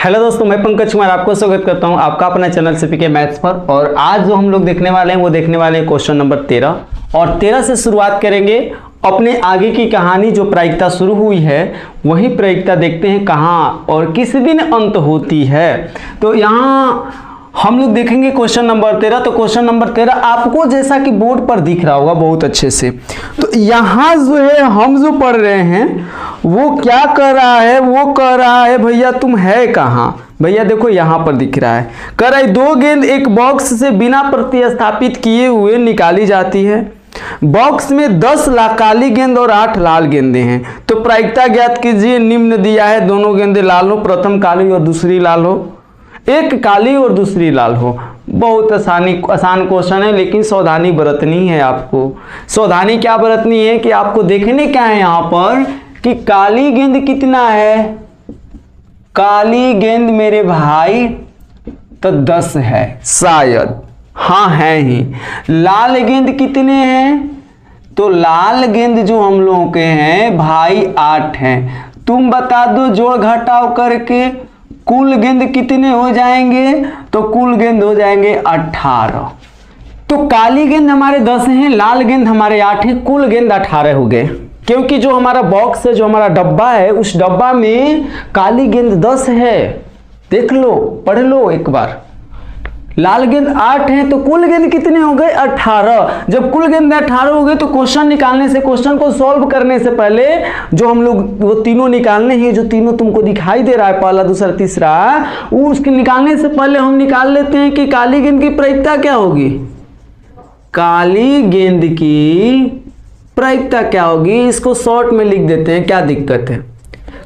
Hello दोस्तों, मैं पंकज कुमार आपको स्वागत करता हूं आपका अपना चैनल सीपीके मैथ्स पर। और आज जो हम लोग देखने वाले हैं वो देखने वाले हैं क्वेश्चन नंबर 13 और 13 से शुरुआत करेंगे। अपने आगे की कहानी जो प्रायिकता शुरू हुई है वही प्रायिकता देखते हैं कहाँ और किस दिन अंत होती है। तो यहाँ हम लोग देखेंगे क्वेश्चन नंबर 13। तो क्वेश्चन नंबर 13 आपको जैसा कि बोर्ड पर दिख रहा होगा बहुत अच्छे से। तो यहाँ जो है हम जो पढ़ रहे हैं वो क्या कर रहा है, वो कह रहा है भैया तुम है कहाँ। भैया देखो यहाँ पर दिख रहा है, कह रहा है 2 गेंद एक बॉक्स से बिना प्रतिस्थापित किए हुए निकाली जाती है। बॉक्स में 10 काली गेंद और 8 लाल गेंदें हैं। तो प्रायिकता ज्ञात कीजिए। निम्न दिया है दोनों गेंदें लाल हो, प्रथम काली और दूसरी लाल हो, एक काली और दूसरी लाल हो। बहुत आसान क्वेश्चन है, लेकिन सावधानी बरतनी है आपको। सावधानी क्या बरतनी है कि आपको देखने क्या है यहाँ पर कि काली गेंद कितना है। काली गेंद मेरे भाई तो 10 है शायद, हाँ है ही। लाल गेंद कितने हैं, तो लाल गेंद जो हम लोगों के हैं भाई 8 हैं। तुम बता दो जोड़ घटाव करके कुल गेंद कितने हो जाएंगे, तो कुल गेंद हो जाएंगे 18। तो काली गेंद हमारे 10 हैं, लाल गेंद हमारे 8 हैं, कुल गेंद 18 हो गए। क्योंकि जो हमारा बॉक्स है, जो हमारा डब्बा है, उस डब्बा में काली गेंद 10 है। देख लो, पढ़ लो एक बार। लाल गेंद 8 है तो कुल गेंद कितने हो गए 18। जब कुल गेंद 18 हो गए तो क्वेश्चन निकालने से, क्वेश्चन को सॉल्व करने से पहले जो हम लोग वो तीनों निकालने हैं, जो तीनों तुमको दिखाई दे रहा है पहला दूसरा तीसरा, वो उसके निकालने से पहले हम निकाल लेते हैं कि काली गेंद की प्रायिकता क्या होगी। काली गेंद की प्रायिकता क्या होगी, इसको शॉर्ट में लिख देते हैं, क्या दिक्कत है।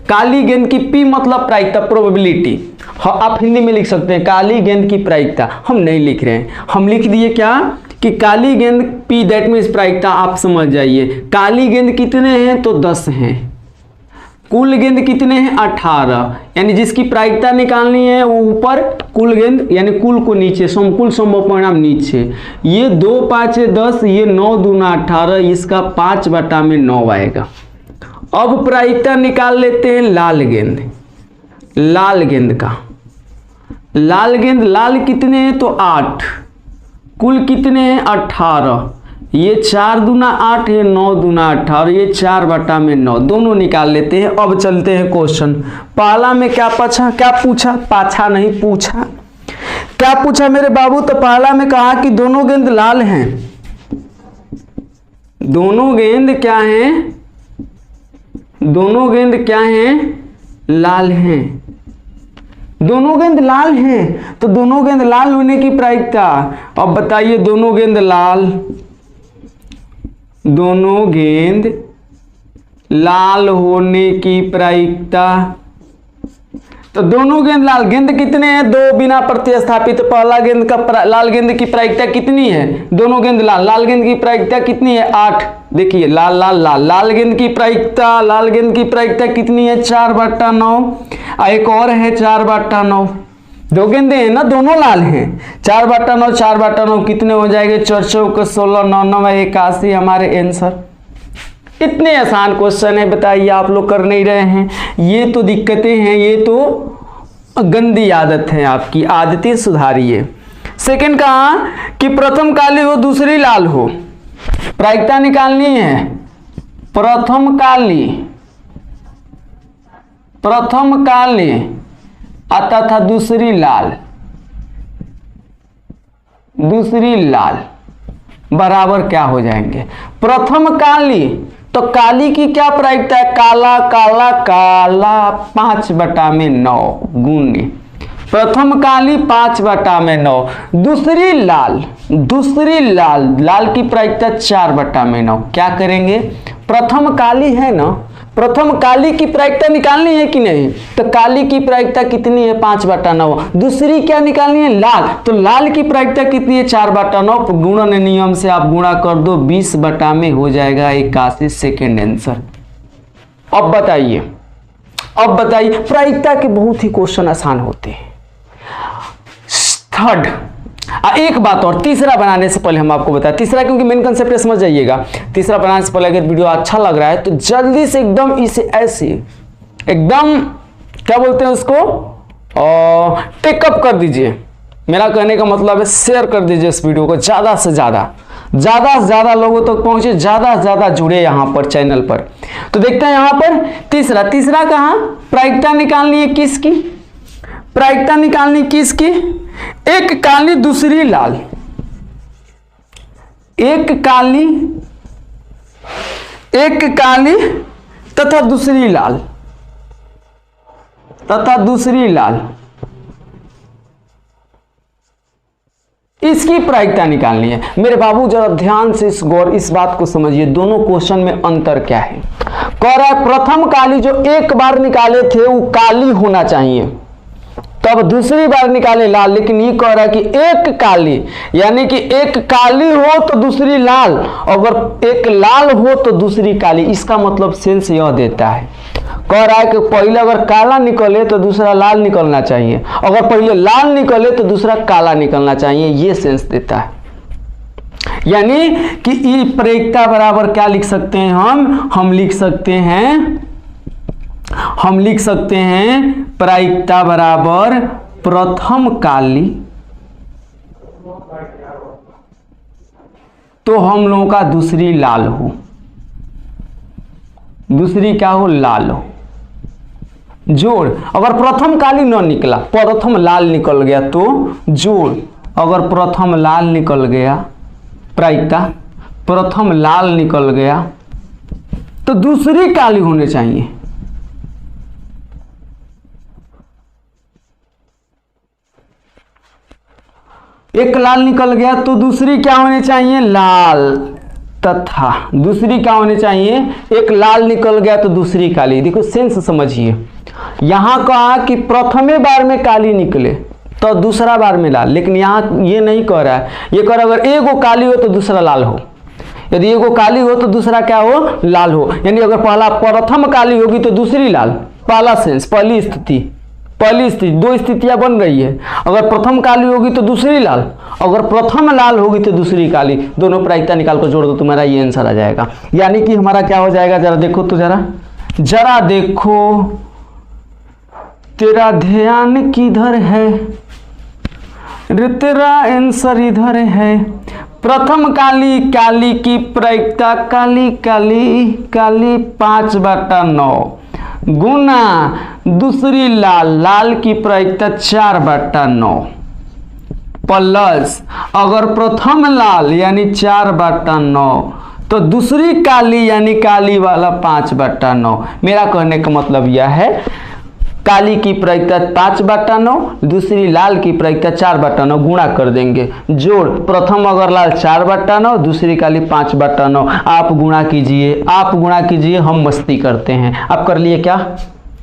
काली गेंद की पी मतलब प्रायिकता, प्रोबेबिलिटी। आप हिंदी में लिख सकते हैं काली गेंद की प्रायिकता। हम नहीं लिख रहे हैं, हम लिख दिए क्या कि काली गेंद पी, दैट मीन्स प्रायिकता। आप समझ जाइए काली गेंद कितने हैं तो 10 हैं, कुल गेंद कितने हैं 18। यानी जिसकी प्रायिकता निकालनी है वो ऊपर, कुल गेंद यानी कुल को नीचे, समकुल संभव परिणाम नीचे। ये 2 5 10, ये 9 दूना 18, इसका 5/9 आएगा। अब प्रायिकता निकाल लेते हैं लाल गेंद। लाल गेंद का, लाल गेंद लाल कितने हैं तो 8, कुल कितने हैं 18। ये 4 दूना 8, ये 9 दूना 18, ये 4/9 दोनों निकाल लेते हैं। अब चलते हैं क्वेश्चन। पहला में क्या पूछा, पाछा नहीं पूछा, क्या पूछा मेरे बाबू। तो पहला में कहा कि दोनों गेंद लाल हैं। दोनों गेंद क्या हैं, दोनों गेंद क्या हैं, लाल हैं। दोनों गेंद लाल हैं तो दोनों गेंद लाल होने की प्रायिकता। अब बताइए दोनों गेंद लाल, दोनों गेंद लाल होने की प्रायिकता। तो दोनों गेंद लाल, गेंद कितने हैं 2 बिना प्रतिस्थापित। पहला गेंद का लाल गेंद की प्रायिकता कितनी है, दोनों गेंद लाल, लाल गेंद की प्रायिकता कितनी है 8। देखिए लाल लाल लाल, लाल गेंद की प्रायिकता, लाल गेंद की प्रायिकता कितनी है 4/9। एक और है 4/9। 2 गेंदे हैं ना, दोनों लाल हैं। 4/9 4/9 कितने हो जाएंगे 4 4 16 9 9 81 हमारे आंसर। इतने आसान क्वेश्चन है, बताइए आप लोग कर नहीं रहे हैं। ये तो दिक्कतें हैं, ये तो गंदी आदत है आपकी, आदतें सुधारिए। सेकंड कहा कि प्रथम काली हो दूसरी लाल हो। प्रायिकता निकालनी है। प्रथम काली तथा दूसरी लाल बराबर क्या हो जाएंगे। प्रथम काली तो काली की क्या प्रायिकता है, काला काला काला 5/9 गुणे प्रथम काली 5/9। दूसरी लाल, लाल की प्रायिकता 4/9। क्या करेंगे, प्रथम काली है ना, प्रथम काली की प्रायिकता निकालनी है कि नहीं। तो काली की प्रायिकता कितनी है 5/9। दूसरी क्या निकालनी है लाल, तो लाल की प्रायिकता कितनी है 4/9। गुणन नियम से आप गुणा कर दो, 20/में हो जाएगा 81 सेकेंड आंसर। अब बताइए प्रायिकता के बहुत ही क्वेश्चन आसान होते हैं। थर्ड, एक बात और, तीसरा बनाने से पहले हम आपको बताएं, तीसरा क्योंकि मेन कंसेप्ट समझ जाइएगा। तीसरा बनाने से पहले अगर वीडियो अच्छा लग रहा है तो जल्दी से एकदम इसे ऐसे एकदम क्या बोलते हैं उसको, और टेकअप कर दीजिए। मेरा कहने का मतलब है शेयर कर दीजिए इस वीडियो को ज़्यादा से ज़्यादा लोगों तक पहुंचे, ज़्यादा से ज़्यादा जुड़े यहाँ पर चैनल पर। तो देखते हैं यहाँ पर तीसरा कहाँ प्रायिकता निकालनी है किसकी, प्रायिकता निकालनी किसकी, एक काली दूसरी लाल, एक काली तथा दूसरी लाल, इसकी प्रायिकता निकालनी है। मेरे बाबू जरा ध्यान से इस बात को समझिए, दोनों क्वेश्चन में अंतर क्या है। कह रहा है प्रथम काली जो एक बार निकाले थे वो काली होना चाहिए, तब दूसरी बार निकाले लाल, लेकिन ये कह रहा है कि एक काली, यानी कि एक काली हो तो दूसरी लाल, अगर एक लाल हो तो दूसरी काली। इसका मतलब सेंस यह देता है, कह रहा है कि पहले अगर काला निकले तो दूसरा लाल निकलना चाहिए, अगर पहले लाल निकले तो दूसरा काला निकलना चाहिए, ये सेंस देता है। यानी कि ई प्रायिकता बराबर क्या लिख सकते हैं हम लिख सकते हैं प्रायिकता बराबर प्रथम काली, तो हम लोगों का दूसरी लाल हो, दूसरी क्या हो, लाल हो। जोड़, अगर प्रथम काली न निकला, प्रथम लाल निकल गया तो जोड़, अगर प्रथम लाल निकल गया, प्रायिकता प्रथम लाल निकल गया तो दूसरी काली होनी चाहिए। एक लाल निकल गया तो दूसरी क्या होनी चाहिए, लाल, तथा दूसरी क्या होनी चाहिए, एक लाल निकल गया तो दूसरी काली। देखो सेंस समझिए, यहां कहा कि प्रथमे बार में काली निकले तो दूसरा बार में लाल, लेकिन यहां ये नहीं कह रहा है, ये कह रहा है अगर एगो काली हो तो दूसरा लाल हो, यदि एगो काली हो तो दूसरा क्या हो, लाल हो। यानी अगर पहला प्रथम काली होगी तो दूसरी लाल, पहला सेंस, पहली स्थिति, दो स्थितियां बन रही है। अगर प्रथम काली होगी तो दूसरी लाल, अगर प्रथम लाल होगी तो दूसरी काली, दोनों प्रायिकता निकाल कर जोड़ दो, तुम्हारा ये आंसर आ जाएगा। यानी कि हमारा क्या हो जाएगा, जरा देखो तो, जरा देखो, तेरा ध्यान किधर है रे, तेरा आंसर इधर है। प्रथम काली की प्रायिकता काली 5/9 गुना दूसरी लाल की प्रायिकता 4/9 प्लस अगर प्रथम लाल यानी 4/9 तो दूसरी काली यानी काली वाला 5/9। मेरा कहने का मतलब यह है काली की प्रायिकता 5/9, दूसरी लाल की प्रायिकता 4/9, गुणा कर देंगे, जोड़, प्रथम अगर लाल 4/9, दूसरी काली 5/9। आप गुणा कीजिए, हम मस्ती करते हैं। आप कर लिए क्या,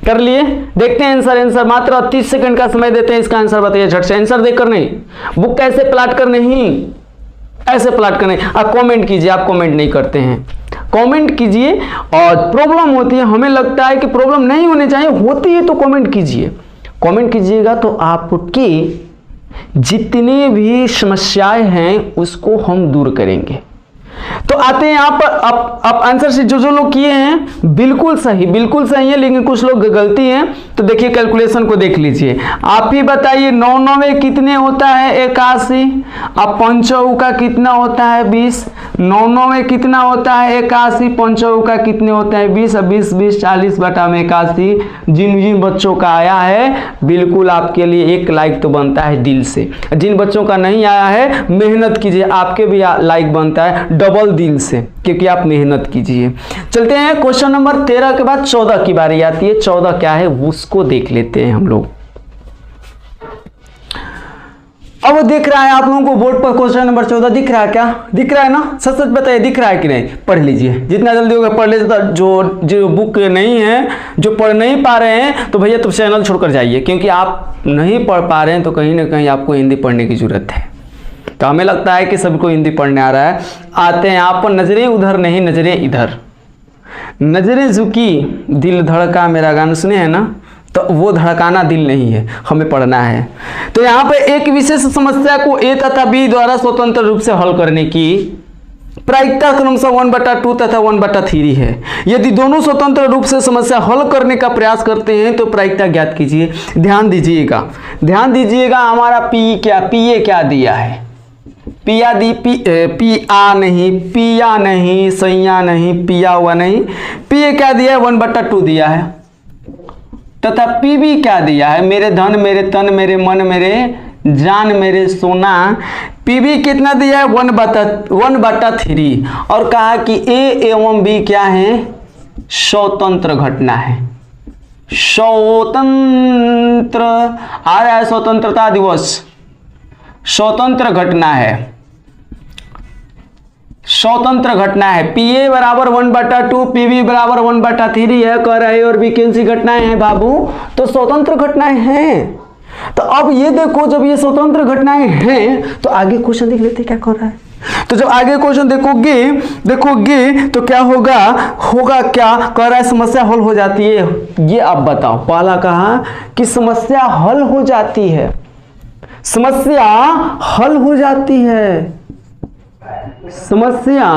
कर लिए? देखते हैं आंसर मात्र 30 सेकंड का समय देते हैं, इसका आंसर बताइए झट से। आंसर देखकर नहीं, बुक कैसे प्लाट करने ही ऐसे प्लाट करने। आप कमेंट कीजिए, आप कमेंट नहीं करते हैं, कमेंट कीजिए। और प्रॉब्लम होती है, हमें लगता है कि प्रॉब्लम नहीं होनी चाहिए, होती है तो कमेंट कीजिए। कमेंट कीजिएगा तो आपकी जितनी भी समस्याएं हैं उसको हम दूर करेंगे। तो आते हैं यहाँ पर, अब आंसर से जो लोग किए हैं बिल्कुल सही है, लेकिन कुछ लोग गलती हैं। तो देखिए कैलकुलेशन को देख लीजिए, आप ही बताइए 9 9 कितने होता है 81, अब 5 का कितना होता है 20, 9 9 कितना होता है 81, 5 का कितने होता है 20, 20 40 बटा में 81। जिन बच्चों का आया है बिल्कुल आपके लिए एक लाइक तो बनता है दिल से, जिन बच्चों का नहीं आया है मेहनत कीजिए, आपके भी लाइक बनता है डबल दिल से, क्योंकि आप मेहनत कीजिए। चलते हैं क्वेश्चन नंबर 13 के बाद 14 की बारी आती है। 14 क्या है उसको देख लेते हैं हम लोग। अब देख रहा है आप लोगों को बोर्ड पर क्वेश्चन नंबर 14 दिख रहा है क्या? दिख रहा है ना? सच सच बताइए दिख रहा है कि नहीं? पढ़ लीजिए, जितना जल्दी होगा पढ़ लीजिए। जो बुक नहीं है, जो पढ़ नहीं पा रहे हैं तो भैया तो चैनल छोड़कर जाइए, क्योंकि आप नहीं पढ़ पा रहे हैं तो कहीं ना कहीं आपको हिंदी पढ़ने की जरूरत है। तो हमें लगता है कि सबको हिंदी पढ़ने आ रहा है। आते हैं आप पर, नजरें उधर नहीं नजरें इधर, नजरें झुकी दिल धड़का, मेरा गाना सुने हैं ना, तो वो धड़काना दिल नहीं है, हमें पढ़ना है। तो यहाँ पे एक विशेष समस्या को ए तथा बी द्वारा स्वतंत्र रूप से हल करने की प्रायिकता क्रमशः 1/2 तथा 1/3 है। यदि दोनों स्वतंत्र रूप से समस्या हल करने का प्रयास करते हैं तो प्रायिकता ज्ञात कीजिए। ध्यान दीजिएगा हमारा पी ए क्या दिया है, पिया नहीं, सैया नहीं, पिया हुआ नहीं, पी ए क्या दिया है 1/2 दिया है, तथा पी बी क्या दिया है, मेरे धन, मेरे तन, मेरे मन, मेरे जान, मेरे सोना, पी बी कितना दिया है 1/3 और कहा कि ए एवं बी क्या है, स्वतंत्र घटना है। स्वतंत्र आ रहा है, स्वतंत्रता दिवस, स्वतंत्र घटना है, स्वतंत्र घटना है। पी ए बराबर 1/2, पी बी बराबर 1/3 है। कह रहे और भी कौन सी घटनाएं हैं बाबू, तो स्वतंत्र घटनाएं हैं। तो अब ये देखो, जब ये स्वतंत्र घटनाएं हैं तो आगे क्वेश्चन देख लेते क्या कर रहा है। तो जब आगे क्वेश्चन देखोगे तो क्या होगा क्या कह रहा है, समस्या हल हो जाती है। ये आप बताओ, पहला कहा कि समस्या हल हो जाती है, समस्या हल हो जाती है, समस्या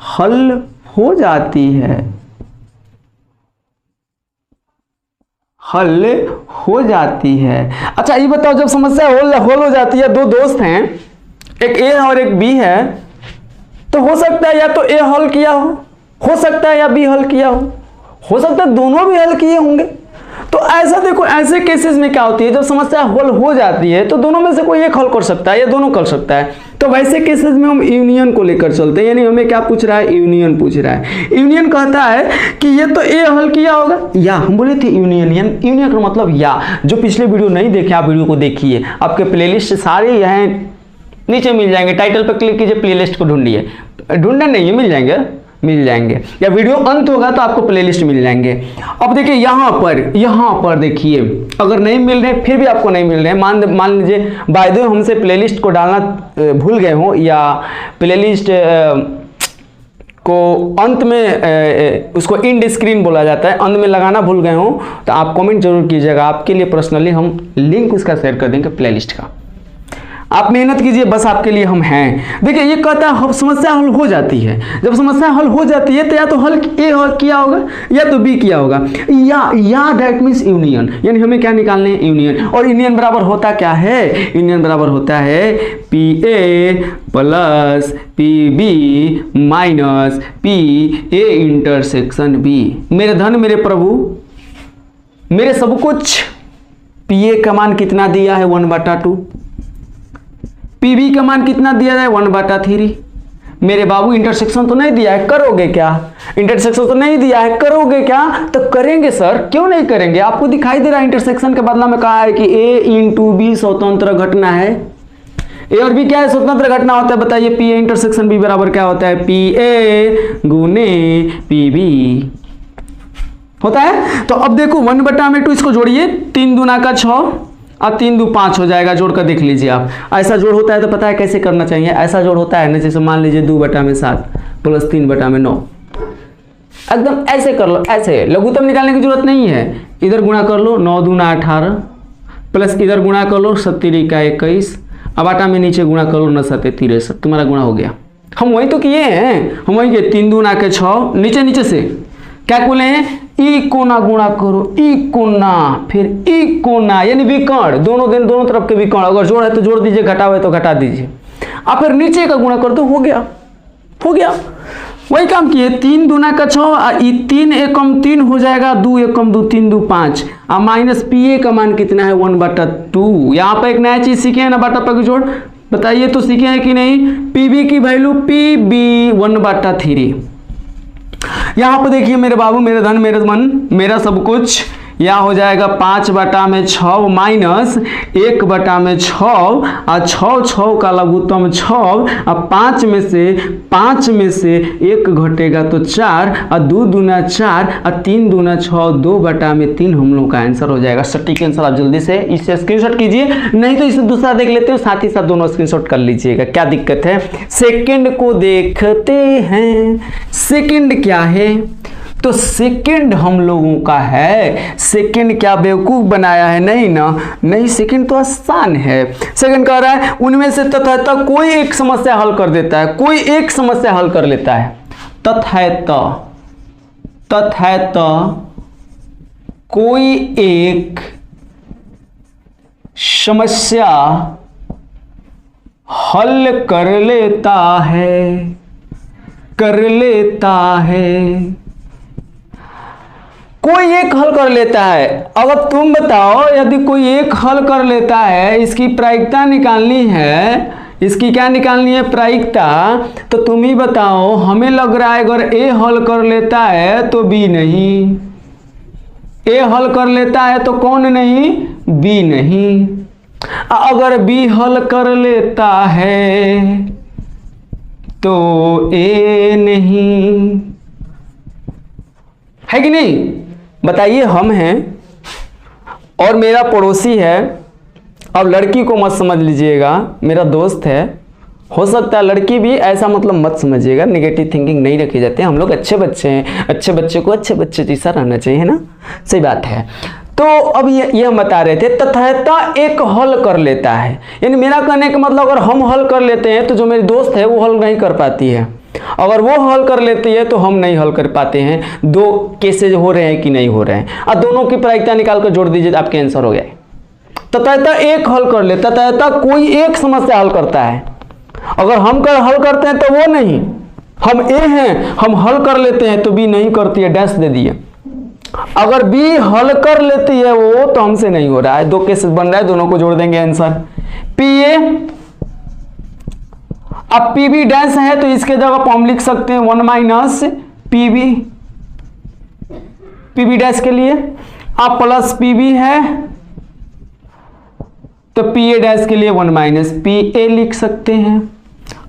हल हो जाती है, हल हो जाती है। अच्छा ये बताओ, जब समस्या हल हो जाती है, दो दोस्त हैं, एक ए और एक बी है, तो हो सकता है या तो ए हल किया हो सकता है या बी हल किया हो सकता है दोनों भी हल किए होंगे। तो ऐसा देखो, ऐसे केसेस में क्या होती है, जब समस्या हल हो जाती है तो दोनों में से कोई एक हल कर सकता है या दोनों कर सकता है। तो वैसे केसेस में हम यूनियन को लेकर चलते हैं, यानी हमें क्या पूछ रहा है, यूनियन पूछ रहा है। यूनियन कहता है कि ये तो ए हल किया होगा, या हम बोले थे यूनियन का मतलब या। जो पिछले वीडियो नहीं देखे आप वीडियो को देखिए, आपके प्लेलिस्ट सारे यहाँ नीचे मिल जाएंगे, टाइटल पर क्लिक कीजिए, प्लेलिस्ट को ढूंढिए, ढूंढना नहीं है, मिल जाएंगे या वीडियो अंत होगा तो आपको प्लेलिस्ट मिल जाएंगे। अब देखिए यहाँ पर देखिए, अगर नहीं मिल रहे फिर भी आपको नहीं मिल रहे, मान लीजिए बाय द वे हमसे प्लेलिस्ट को डालना भूल गए हो, या प्लेलिस्ट को अंत में उसको इंड स्क्रीन बोला जाता है, अंत में लगाना भूल गए हो तो आप कमेंट जरूर कीजिएगा, आपके लिए पर्सनली हम लिंक उसका शेयर कर देंगे प्लेलिस्ट का। आप मेहनत कीजिए, बस आपके लिए हम हैं। देखिए ये कहता है समस्या हल हो जाती है, जब समस्या हल हो जाती है तो या तो हल ए किया होगा या तो बी किया होगा, या दैट मीन्स यूनियन, यानी हमें क्या निकालने हैं, यूनियन। और यूनियन बराबर होता क्या है, यूनियन बराबर होता है P A plus P B minus P A intersection B. मेरे धन, मेरे प्रभु, मेरे सब कुछ, पी ए का मान कितना दिया है 1/2, पीबी का मान कितना दिया है 1/3। मेरे बाबू इंटरसेक्शन तो नहीं दिया है, करोगे क्या, इंटरसेक्शन तो नहीं दिया है, करोगे क्या, तो करेंगे सर, क्यों नहीं करेंगे। आपको दिखाई दे रहा है इंटरसेक्शन के बदला में कहा है कि ए इंटू बी स्वतंत्र घटना है। ए और बी क्या है, स्वतंत्र घटना होता है, बताइए। पी ए इंटरसेक्शन बी बराबर क्या होता है, पी ए गुने पी बी होता है। तो अब देखो 1/2, इसको जोड़िए, 3 दूना का 6 और 3 दू 5 हो जाएगा, जोड़कर देख लीजिए आप। ऐसा जोड़ होता है तो पता है कैसे करना चाहिए, ऐसा जोड़ होता है ना, जैसे मान लीजिए 2/7 प्लस 3/9, एकदम ऐसे कर लो, ऐसे लघुत्तम निकालने की जरूरत नहीं है। इधर गुणा कर लो, 9 दूना 18 प्लस इधर गुणा कर लो, 7 का 21, अब आटा में नीचे गुणा कर लो, 9 7 63, तुम्हारा गुणा हो गया। हम वही तो किए हैं, हम वही किए, 3 दूना के 6, नीचे से क्या बोले हैं, ई कोना गुणा करो, ई कोना, फिर ई कोना यानी विकर्ण, दोनों तरफ के विकर्ण, अगर जोड़ है तो जोड़ दीजिए, घटा है तो घटा दीजिए, अब फिर नीचे का गुणा कर दो, हो गया। वही काम किए, 3 दूना का 6, 3 एकम 3 हो जाएगा, 2 एकम 2, 3 दू 5, और माइनस पी ए का मान कितना है 1/2। यहाँ पर एक नया चीज सीखे हैं ना, बाटा पर जोड़, बताइए तो सीखे हैं कि नहीं। पी बी की वैल्यू पी बी 1/3। यहाँ पर देखिए मेरे बाबू, मेरे धन, मेरे मन, मेरा सब कुछ, यह हो जाएगा 5/6 माइनस 1/6, और 6 का लघुत्तम 6, और 5 में से 1 घटेगा तो 4, और 2 दूना 4, और 3 दूना 6, 2/3 हम लोग का आंसर हो जाएगा। सटीक आंसर आप जल्दी से इसे स्क्रीनशॉट कीजिए, नहीं तो इसे दूसरा देख लेते हो, साथ ही साथ दोनों स्क्रीनशॉट कर लीजिएगा, क्या दिक्कत है। सेकंड को देखते हैं, सेकंड क्या है, तो सेकंड हम लोगों का है। सेकंड क्या बेवकूफ बनाया है? नहीं ना, नहीं, सेकंड तो आसान है। सेकंड कह रहा है उनमें से तथैत कोई एक समस्या हल कर देता है, कोई एक समस्या हल कर लेता है। तथैत कोई एक समस्या हल कर लेता है, कर लेता है। कोई एक हल कर लेता है। अब तुम बताओ, यदि कोई एक हल कर लेता है, इसकी प्रायिकता निकालनी है, इसकी क्या निकालनी है? प्रायिकता। तो तुम ही बताओ, हमें लग रहा है अगर ए हल कर लेता है तो बी नहीं, ए हल कर लेता है तो कौन नहीं? बी नहीं। अगर बी हल कर लेता है तो ए नहीं, है कि नहीं? बताइए, हम हैं और मेरा पड़ोसी है। अब लड़की को मत समझ लीजिएगा, मेरा दोस्त है। हो सकता है लड़की भी, ऐसा मतलब मत समझिएगा, नेगेटिव थिंकिंग नहीं रखी जाती है। हम लोग अच्छे बच्चे हैं, अच्छे बच्चे को अच्छे बच्चे जैसा रहना चाहिए, है ना? सही बात है। तो अब ये हम बता रहे थे, तथैत एक हल कर लेता है, यानी मेरा कहने का मतलब अगर हम हल कर लेते हैं तो जो मेरी दोस्त है वो हल नहीं कर पाती है, अगर वो हल कर लेती है तो हम नहीं हल कर पाते हैं। दो केसेज हो रहे हैं कि नहीं हो रहे हैं, और दोनों की प्रायिकता निकाल कर जोड़ दीजिए, आपके आंसर हो गया। तथैत एक हल कर लेता, तथैत कोई एक समस्या हल करता है। अगर हम हल करते हैं तो वो नहीं, हम ए हैं, हम हल कर लेते हैं तो बी नहीं करती है, डैश दे दिए। अगर बी हल कर लेती है वो, तो हमसे नहीं हो रहा है। दो केसेस बन रहा है, दोनों को जोड़ देंगे, आंसर पी ए। अब पी बी डैश है तो इसके जगह पर हम लिख सकते हैं 1 minus P B, P B dash के लिए। अब प्लस पी बी है तो पी ए डैश के लिए 1 माइनस पी ए लिख सकते हैं।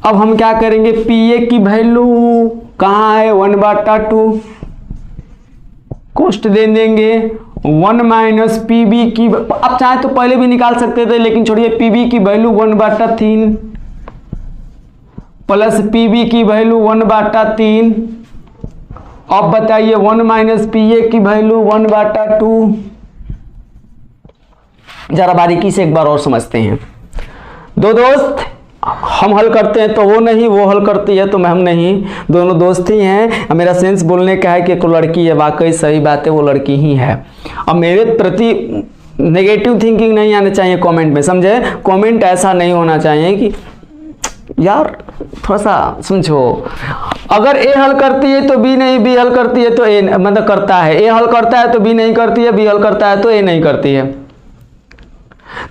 अब हम क्या करेंगे, पी ए की वैल्यू कहाँ है? 1/2 कोष्ट दे देंगे। 1 माइनस पी बी की, अब चाहे तो पहले भी निकाल सकते थे, लेकिन छोड़िए, पी बी की वैल्यू 1/3 प्लस पी बी की वैल्यू 1/3। अब बताइए 1 माइनस पी ए की वैल्यू 1/2। जरा बारीकी से एक बार और समझते हैं। दो दोस्त, हम हल करते हैं तो वो नहीं, वो हल करती है तो हम नहीं, दोनों दोस्त ही हैं। मेरा सेंस बोलने का है कि एक लड़की है, वाकई सही बात है, वो लड़की ही है। अब मेरे प्रति नेगेटिव थिंकिंग नहीं आना चाहिए कमेंट में, समझे? कमेंट ऐसा नहीं होना चाहिए कि यार थोड़ा सा समझो, अगर ए हल करती है तो बी नहीं, बी हल करती है तो ए, मतलब करता है, ए हल करता है तो बी नहीं करती है, बी हल करता है तो ए नहीं करती है।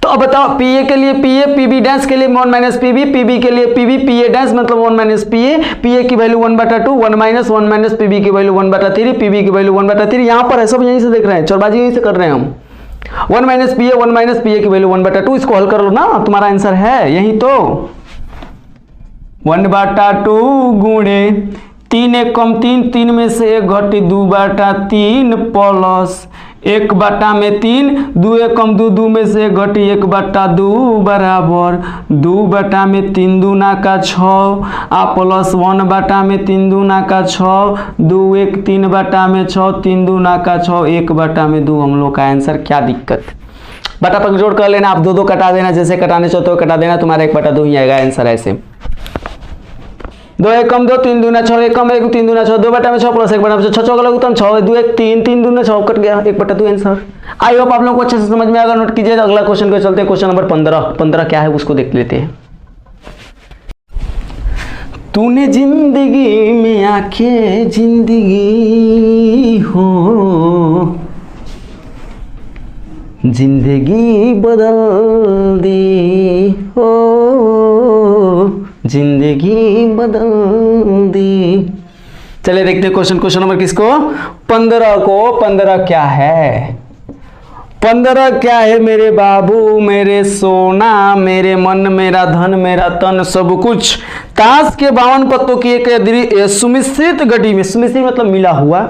तो अब बताओ, पी ए के लिए P A, P B dash के लिए 1 minus P B, P B के लिए P B, P A dash मतलब 1 माइनस पी ए की वैल्यू 1/2, 1 माइनस पी बी की वैल्यू 1/3, पी बी की वैल्यू 1/3। यहाँ पर है, सब यहीं से देख रहे हैं, चौड़बाजी यहीं से कर रहे हैं हम। 1 माइनस पी ए की वैल्यू 1/2, इसको हल कर लो ना, तुम्हारा आंसर है यही तो। 1/2 गुणे 3 एक कम 3, 3 में से 1 घटी 2/3 प्लस 1/3, 2 एक कम 2, 2 में से 1 घटी 1/2 बराबर 2/3 दूना का 6 प्लस 1/3 दूना का 6, 2 1 3/6, 3 दूना का 6, 1/2 हम लोग का आंसर। क्या दिक्कत? बटा पर जोड़ कर लेना, आप 2 2 कटा देना, जैसे कटाने चाहते हो कटा देना, तुम्हारा 1/2 ही आएगा आंसर। ऐसे 2 एक कम 2, 3 दूना 6, 1 कम 1, 3 दूना 6, 2/6 प्लस 1/6, 6 6 उत्तम 6, 2 1 3, 3 दूना 6 कट गया, 1/2 आंसर। आई होप आप लोगों को अच्छे से समझ में आएगा। नोट कीजिए, अगला क्वेश्चन को चलते हैं। क्वेश्चन नंबर 15 क्या है उसको देख लेते हैं। तूने जिंदगी में आके जिंदगी हो, जिंदगी बदल दी हो, जिंदगी बदल दी। चलिए देखते हैं क्वेश्चन नंबर किसको? 15 को। 15 क्या है? 15 क्या है मेरे बाबू, मेरे सोना, मेरे मन, मेरा धन, मेरा तन, सब कुछ। ताश के 52 पत्तों की एक सुमिश्रित गड्डी में, सुमिश्रित मतलब मिला हुआ,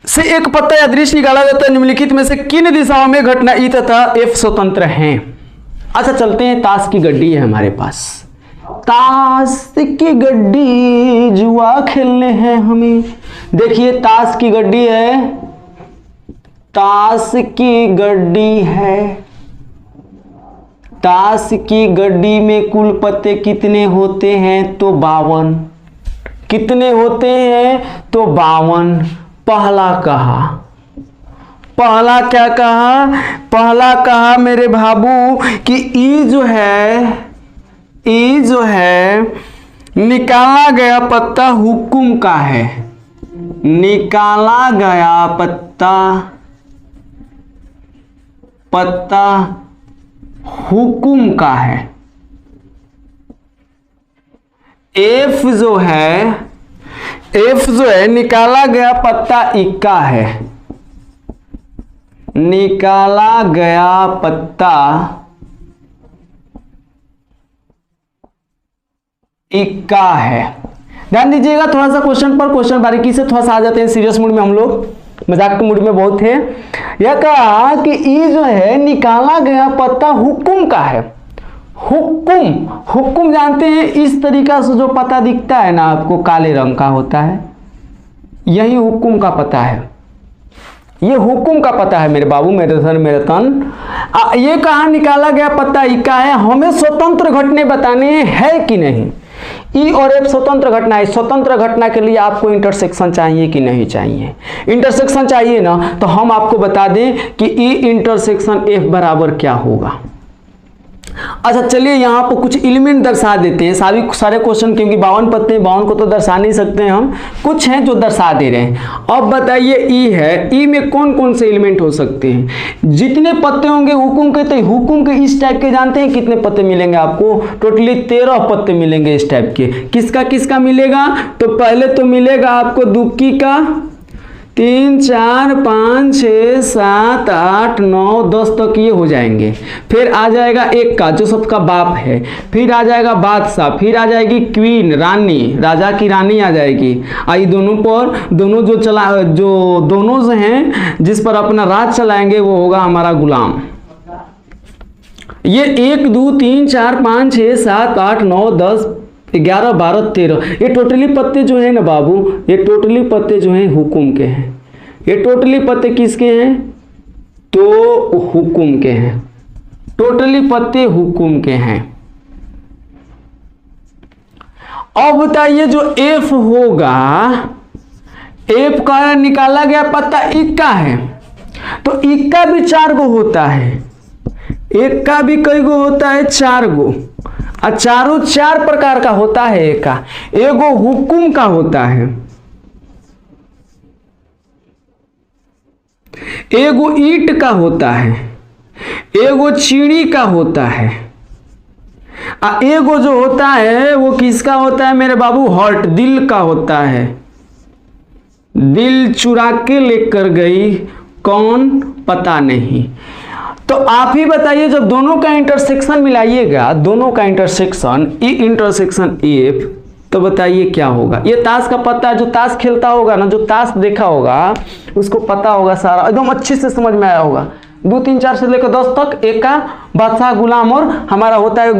से एक पत्ता या दृश्य निकाला जाता है। निम्नलिखित में से किन दिशाओं में घटना ई तथा एफ स्वतंत्र हैं? अच्छा चलते हैं, ताश की गड्डी है हमारे पास, ताश की गड्डी जुआ खेलने हैं हमें। देखिए ताश की गड्डी है, ताश की गड्डी है। ताश की गड्डी में कुल पत्ते कितने होते हैं? तो 52। कितने होते हैं? तो 52। पहला कहा, पहला क्या कहा? पहला कहा मेरे बाबू कि ई जो है निकाला गया पत्ता हुक्म का है। निकाला गया पत्ता हुक्म का है। एफ जो है निकाला गया पत्ता इक्का है। निकाला गया पत्ता इक्का है। ध्यान दीजिएगा थोड़ा सा क्वेश्चन पर, क्वेश्चन बारीकी से थोड़ा सा आ जाते हैं। सीरियस मूड में हम लोग, मजाक के मूड में बहुत है। यह कहा कि ई जो है निकाला गया पत्ता हुक्म का है। हुक्म जानते हैं, इस तरीका से जो पत्ता दिखता है ना आपको, काले रंग का होता है, यही हुक्म का पत्ता है। ये हुक्म का पता है मेरे बाबू, मेरे धन मेरे तन। ये कहा निकाला गया पत्ता इक्का है। हमें स्वतंत्र घटने बताने है कि नहीं? ई और एफ स्वतंत्र घटना है। स्वतंत्र घटना के लिए आपको इंटरसेक्शन चाहिए कि नहीं चाहिए? इंटरसेक्शन चाहिए ना, तो हम आपको बता दें कि ई इंटरसेक्शन एफ बराबर क्या होगा। अच्छा चलिए यहाँ पर कुछ एलिमेंट दर्शा देते हैं। सारे क्वेश्चन, क्योंकि 52 पत्ते हैं, 52 को तो दर्शा नहीं सकते हैं हम, कुछ हैं जो दर्शा दे रहे हैं। अब बताइए ई है, ई में कौन कौन से एलिमेंट हो सकते हैं? जितने पत्ते होंगे हुक्म के, तो हुक्म के इस टाइप के जानते हैं कितने पत्ते मिलेंगे आपको? टोटली 13 पत्ते मिलेंगे इस टाइप के। किसका किसका मिलेगा? तो पहले तो मिलेगा आपको दुक्की का 3 4 5 6 7 8 9 10 तक ये हो जाएंगे। फिर आ जाएगा एक का जो सबका बाप है। फिर आ जाएगा बादशाह। फिर आ जाएगी क्वीन, रानी, राजा की रानी आ जाएगी। आई दोनों पर, दोनों जो हैं जिस पर अपना राज चलाएंगे वो होगा हमारा गुलाम। ये 1 2 3 4 5 6 7 8 9 10 11 12 13 ये टोटली पत्ते जो है ना बाबू, ये टोटली पत्ते जो हैं हुक्म के हैं। ये टोटली पत्ते किसके हैं? तो हुक्म के हैं। टोटली पत्ते हुक्म के हैं। अब बताइए जो एफ होगा, एफ का निकाला गया पत्ता इक्का है, तो इक्का भी 4 गो होता है। एक का भी कई गो होता है? 4 गो। और चारों 4 प्रकार का होता है। एक का एगो हुक्म का होता है, एगो ईट का होता है, एगो चिड़ी का होता है, और एगो जो होता है वो किसका होता है मेरे बाबू? हार्ट, दिल का होता है। दिल चुरा के लेकर गई कौन? पता नहीं। तो आप ही बताइए, जब दोनों का इंटरसेक्शन मिलाइएगा, दोनों का इंटरसेक्शन ई इंटरसेक्शन एफ, तो बताइए क्या होगा? ये ताश का पत्ता, जो ताश खेलता होगा ना, जो ताश देखा होगा उसको पता होगा सारा, एकदम अच्छे से समझ में आया होगा। 2 3 4 से लेकर 10 तक एक का बादशाह, गुलाम और हमारा होता है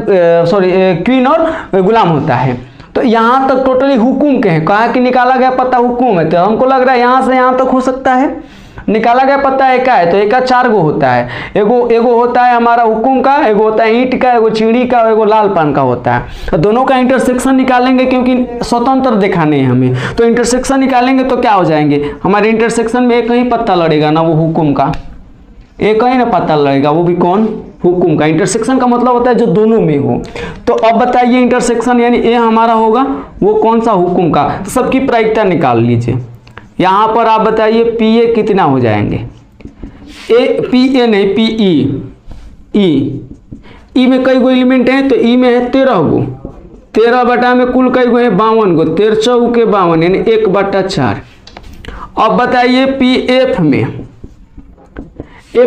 क्वीन और गुलाम होता है। तो यहाँ तक टोटली हुक्म के हैं। कहा कि निकाला गया पत्ता हुक्म है, तो हमको लग रहा है यहाँ से यहाँ तक हो सकता है। निकाला गया पत्ता एका है, तो एका 4 गो होता है। एगो होता है हमारा हुक्म का, एगो होता है ईंट का, एगो चिड़ी का, एगो लाल पान का होता है। तो दोनों का इंटरसेक्शन निकालेंगे, क्योंकि स्वतंत्र दिखाने हैं हमें, तो इंटरसेक्शन निकालेंगे तो क्या हो जाएंगे? हमारे इंटरसेक्शन में एक ही पत्ता लड़ेगा ना, वो हुक्म का, एक ही ना पत्ता लड़ेगा, वो भी कौन? हुक्म का। इंटरसेक्शन का मतलब होता है जो दोनों में हो। तो अब बताइए इंटरसेक्शन यानी ए हमारा होगा वो कौन सा? हुक्म का। तो सबकी प्रायिकता निकाल लीजिए। यहाँ पर आप बताइए पी ए कितना हो जाएंगे? पी ए नहीं, पी ई में कई गो एलिमेंट हैं? तो ई में है 13 गो। 13 बटा में कुल कई गो है? 52 गो। 13 चौके 52 यानी 1/4। अब बताइए पी एफ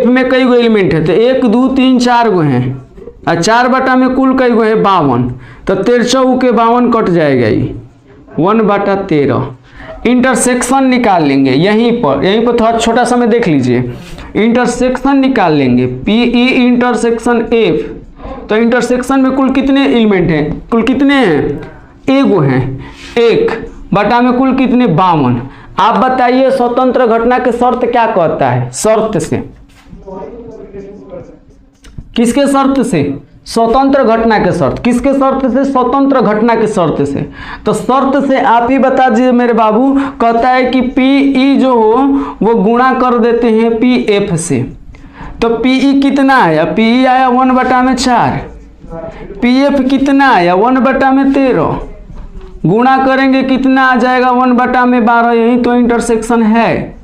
में कई गो एलिमेंट है? तो 1 2 3 4 गो हैं, और 4 बटा में कुल कई गो है? 52। तो 13 चौके 52 कट जाएगा, ये 1/13। इंटरसेक्शन निकाल लेंगे यहीं पर थोड़ा छोटा सा में देख लीजिए। इंटरसेक्शन निकाल लेंगे, पी ई इंटरसेक्शन एफ तो इंटरसेक्शन में कुल कितने एलिमेंट हैं, कुल कितने हैं, एगो हैं, 1 बटा में कुल कितने 52। आप बताइए स्वतंत्र घटना के शर्त क्या कहता है, शर्त से, किसके शर्त से, स्वतंत्र घटना के शर्त, किसके शर्त से, स्वतंत्र घटना के शर्त से। तो शर्त से आप ही बता दीजिए मेरे बाबू, कहता है कि पी जो हो वो गुणा कर देते हैं पी एफ से। तो पी कितना आया, पी आया 1/4, पी एफ कितना आया 1/13, गुणा करेंगे कितना आ जाएगा 1/12। यही तो इंटरसेक्शन है,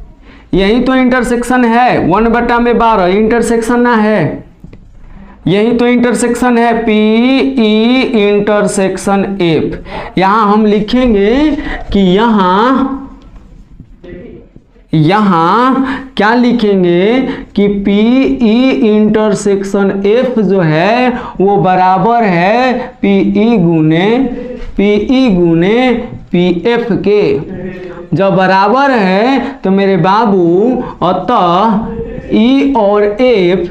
यही तो इंटरसेक्शन है, 1/12 इंटरसेक्शन ना है, यही तो इंटरसेक्शन है, पी ई इंटरसेक्शन एफ। यहां हम लिखेंगे कि यहां क्या लिखेंगे कि पी ई इंटरसेक्शन एफ जो है वो बराबर है पी ई गुने पी एफ के। जब बराबर है तो मेरे बाबू अतः ई और एफ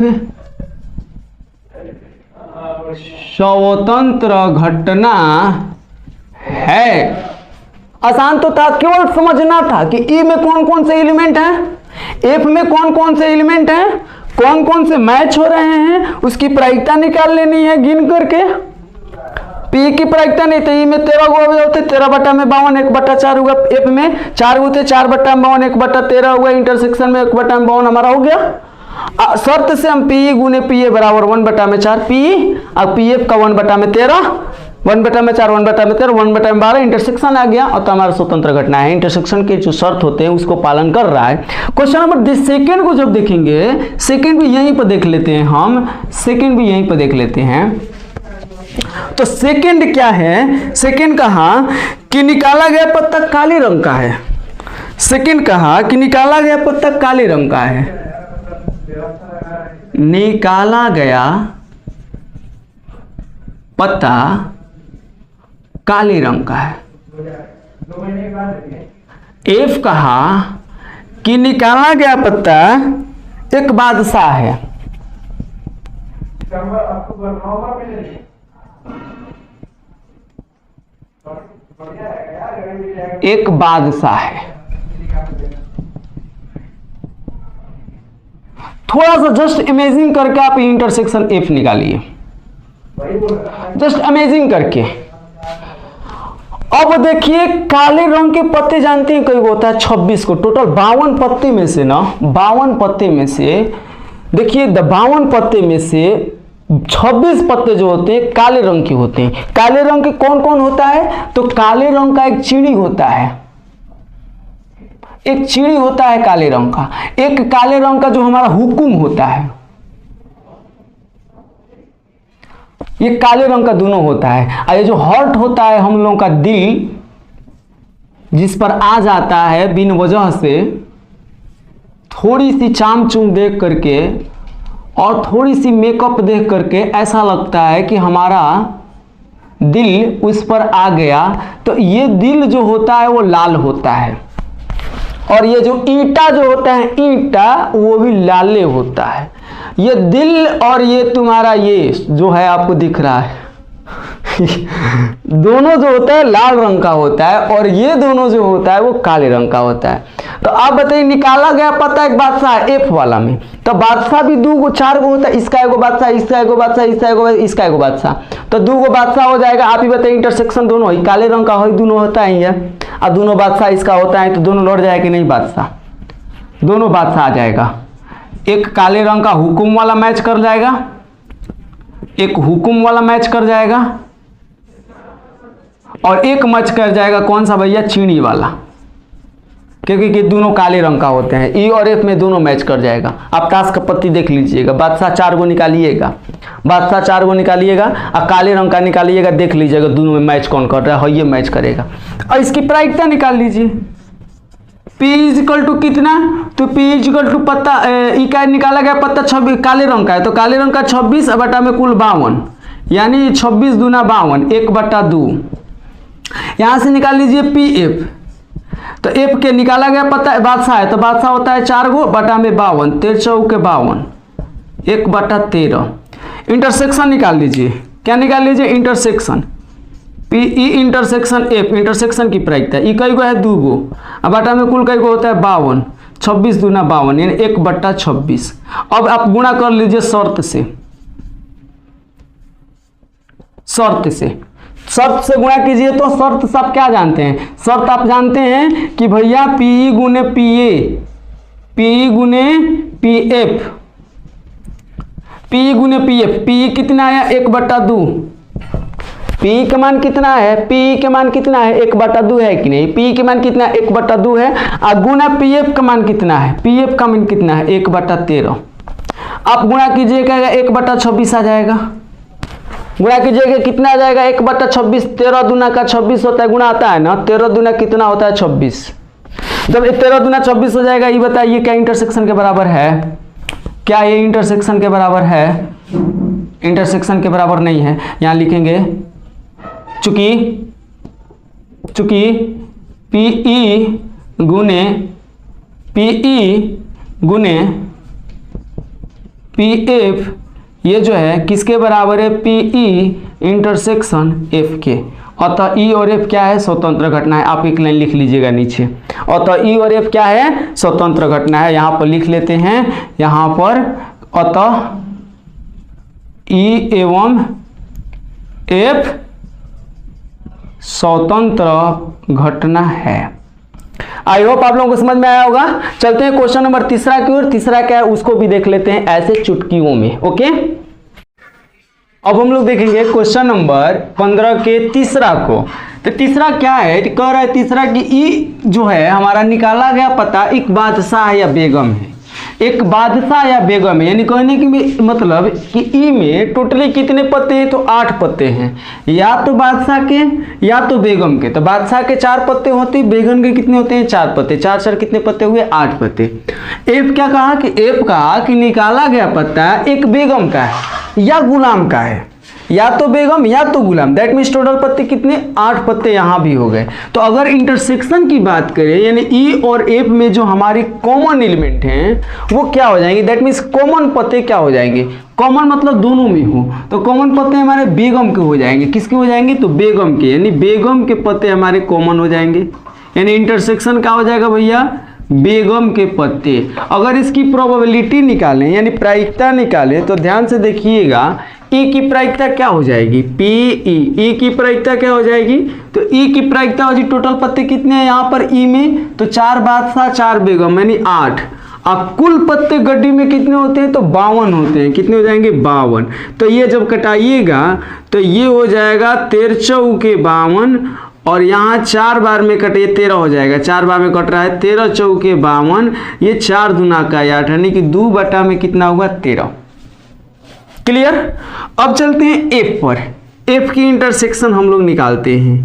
स्वतंत्र घटना है। आसान तो था, केवल समझना था कि ई में कौन कौन से एलिमेंट हैं, एफ में कौन कौन से एलिमेंट हैं, कौन कौन से मैच हो रहे हैं, उसकी प्रायिकता निकाल लेनी है गिन करके। पी की प्रायिकता नहीं तो ई में 13 गो होते, 13/52 1/4 हुआ, एफ में 4 होते 4/52 1/13 हुआ, इंटरसेक्शन में 1/52 हमारा हो गया। शर्त से हम पी गुने पी ए बराबर 1/4 पी और पी एफ का 1/13, 1/4 1/13 1/12 इंटरसेक्शन आ गया और तो हमारा स्वतंत्र घटना है। इंटरसेक्शन के जो शर्त होते हैं उसको पालन कर रहा है। क्वेश्चन नंबर सेकंड को जब देखेंगे, सेकंड भी यहीं पर देख लेते हैं हम, सेकंड भी यहीं पर देख लेते हैं। तो सेकंड क्या है, सेकंड कहा कि निकाला गया पत्ता काले रंग का है। सेकंड कहा कि निकाला गया पत्ता काले रंग का है, निकाला गया पत्ता काले रंग का है। एफ कहा कि निकाला गया पत्ता एक बादशाह है, एक बादशाह है। थोड़ा सा जस्ट इमेजिन करके आप इंटरसेक्शन एफ निकालिए, जस्ट इमेजिन करके। अब देखिए काले रंग के पत्ते जानते हैं कई होता है, 26 को, टोटल 52 पत्ते में से ना, 52 पत्ते में से देखिए 52 पत्ते में से 26 पत्ते जो होते हैं काले रंग के होते हैं। काले रंग के कौन कौन होता है, तो काले रंग का एक चिड़ी होता है, एक चिड़ी होता है काले रंग का, एक काले रंग का जो हमारा हुकुम होता है, ये काले रंग का दोनों होता है। और ये जो हर्ट होता है हम लोगों का दिल, जिस पर आ जाता है बिन वजह से, थोड़ी सी चाम चूम देख करके और थोड़ी सी मेकअप देख करके ऐसा लगता है कि हमारा दिल उस पर आ गया, तो ये दिल जो होता है वो लाल होता है। और ये जो ईंटा जो होता है, ईंटा, वो भी लाले होता है। ये दिल और ये तुम्हारा ये जो है आपको दिख रहा है दोनों जो होता है लाल रंग का होता है और ये दोनों जो होता है वो काले रंग का होता है। तो आप बताइए निकाला गया पता एक बादशाह एफ वाला में, तो बादशाह भी 2 गो 4 गो होता है, इसका एगो बादशाह, इसका एगो बादशाह, इसका एगो बादशाह, तो 2 गो बादशाह हो जाएगा। आप ही बताइए इंटरसेक्शन दोनों ही काले रंग का हो, दोनों होता है और दोनों बादशाह इसका होता है, तो दोनों लौट जाएगा कि नहीं, बादशाह, दोनों बादशाह आ जाएगा। एक काले रंग का हुकुम वाला मैच कर जाएगा, एक हुकुम वाला मैच कर जाएगा और एक मैच कर जाएगा कौन सा भैया, चीनी वाला, क्योंकि दोनों काले रंग का होते हैं। ई और एफ में दोनों मैच कर जाएगा। आप ताश का पत्ती देख लीजिएगा, बादशाह 4 गो निकालिएगा, बादशाह 4 गो निकालिएगा और काले रंग का निकालिएगा, देख लीजिएगा दोनों में मैच कौन कर रहा है, ये मैच करेगा। और इसकी प्रायिकता निकाल लीजिए, P इजिकल टू कितना, तो P इजिकल टू पत्ता ई का निकाला गया पत्ता 26 काले रंग का है, तो काले रंग का 26 बटा में कुल 52, यानी 26 दूना 52 1/2। यहां से निकाल लीजिए पी एफ, तो एफ के निकाला गया पत्ता बादशाह है, तो बादशाह होता है 4 गो बटा में 52, 13 के 52 1/13। इंटरसेक्शन निकाल लीजिए। क्या निकाल लीजिए? Intersection PE intersection F, intersection की प्रायिकता। ई कई गो है? 2 गो। अब बटा में कुल कई गो होता है? 52। 26 दूना 52 यानी 1/26। अब आप गुणा कर लीजिए शर्त से, शर्त से गुणा कीजिए। तो शर्त सब क्या जानते हैं? शर्त आप जानते हैं कि भैया PE गुने PA, PE गुने PF, PE गुने PF। PE कितना आया? 1/2। PE का मान कितना है? PE का मान कितना है? 1/2 है कि नहीं? PE का मान कितना है? 1/2 है। और गुना PF का मान कितना है? PF का मान कितना है? 1/13। आप गुणा कीजिएगा 1/26 आ जाएगा। गुणा कीजिएगा कितना आ जाएगा? 1/26। 13 दूना का 26 होता है, गुणा आता है ना। 13 दूना कितना होता है? 26। जब 13 दूना 26 हो जाएगा, ये बताइए क्या इंटरसेक्शन के बराबर है? क्या ये इंटरसेक्शन के बराबर है? इंटरसेक्शन के बराबर नहीं है। यहां लिखेंगे चूंकि PE गुने PF ये जो है किसके बराबर है? PE इंटरसेक्शन F के। अतः E और F क्या है? स्वतंत्र घटना है। आप एक लाइन लिख लीजिएगा नीचे। अतः E और F क्या है? स्वतंत्र घटना है। यहां पर लिख लेते हैं, यहां पर अतः E एवं F स्वतंत्र घटना है। आई होप आप लोगों को समझ में आया होगा। चलते हैं क्वेश्चन नंबर तीसरा की ओर। तीसरा क्या है उसको भी देख लेते हैं ऐसे चुटकियों में। ओके, अब हम लोग देखेंगे क्वेश्चन नंबर 15 के तीसरा को। तो तीसरा क्या है? कह रहा है तीसरा कि ई जो है हमारा निकाला गया पता एक बादशाह या बेगम है। एक बादशाह या बेगम है, यानी कहने की मतलब कि ई में टोटली कितने पत्ते हैं? तो 8 पत्ते हैं, या तो बादशाह के या तो बेगम के। तो बादशाह के 4 पत्ते होते हैं, बेगम के कितने होते हैं? 4 पत्ते। 4 कितने पत्ते हुए? 8 पत्ते। एफ क्या कहा कि एफ कहा कि निकाला गया पत्ता एक बेगम का है या गुलाम का है, या तो बेगम या तो गुलाम। दैट मीन्स टोटल पत्ते कितने? 8 पत्ते यहां भी हो गए। तो अगर इंटरसेक्शन की बात करें यानी ई और एफ में जो हमारी कॉमन एलिमेंट हैं वो क्या हो जाएंगे? दैट मीन्स कॉमन पत्ते क्या हो जाएंगे? कॉमन मतलब दोनों में हो, तो कॉमन पत्ते हमारे बेगम के हो जाएंगे। किसके हो जाएंगे? तो बेगम के, यानी बेगम के पत्ते हमारे कॉमन हो जाएंगे। यानी इंटरसेक्शन क्या हो जाएगा भैया? बेगम के पत्ते। अगर इसकी प्रोबेबिलिटी निकालें यानी प्रायिकता निकालें तो ध्यान से देखिएगा, ई की प्रायिकता क्या हो जाएगी? PE। ई की प्रायिकता क्या हो जाएगी? तो ई की प्रायिकता हो जाएगी, टोटल पत्ते कितने हैं यहाँ पर ई में? तो 4 बादशाह 4 बेगम यानी 8। अब कुल पत्ते गड्डी में कितने होते हैं? तो 52 होते हैं। कितने हो जाएंगे? 52। तो ये जब कटाइएगा तो ये हो जाएगा 13 चौके 52, और यहाँ 4 बार में कटे 13 हो जाएगा। 4 बार में कट रहा है, 13 चौके 52, ये 4 दूना का 8 यानी कि 2 बटा में कितना होगा? 13। क्लियर? अब चलते हैं एफ पर। एफ की इंटरसेक्शन हम लोग निकालते हैं।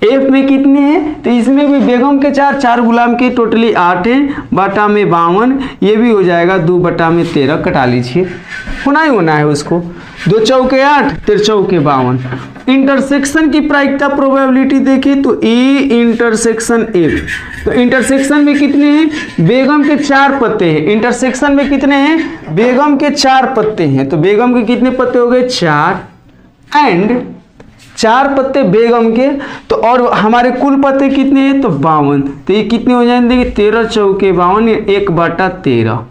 एफ में कितने हैं? तो इसमें भी बेगम के 4, 4 गुलाम के, टोटली 8 है, बटा में 52, ये भी हो जाएगा 2 बटा में 13। कटा लीजिए, होना ही होना है उसको। 2 चौके 8, 13 चौके 52। इंटरसेक्शन की प्रायिकता प्रोबेबिलिटी देखिए तो ई इंटरसेक्शन एफ। तो इंटरसेक्शन में कितने हैं? बेगम के 4 पत्ते हैं। इंटरसेक्शन में कितने हैं? बेगम के 4 पत्ते हैं। तो बेगम के कितने पत्ते हो गए? 4 एंड 4 पत्ते बेगम के। तो और हमारे कुल पत्ते कितने हैं? तो 52। तो ये कितने हो जाएंगे? देखिए 13 चौके 52, 1 बटा 13।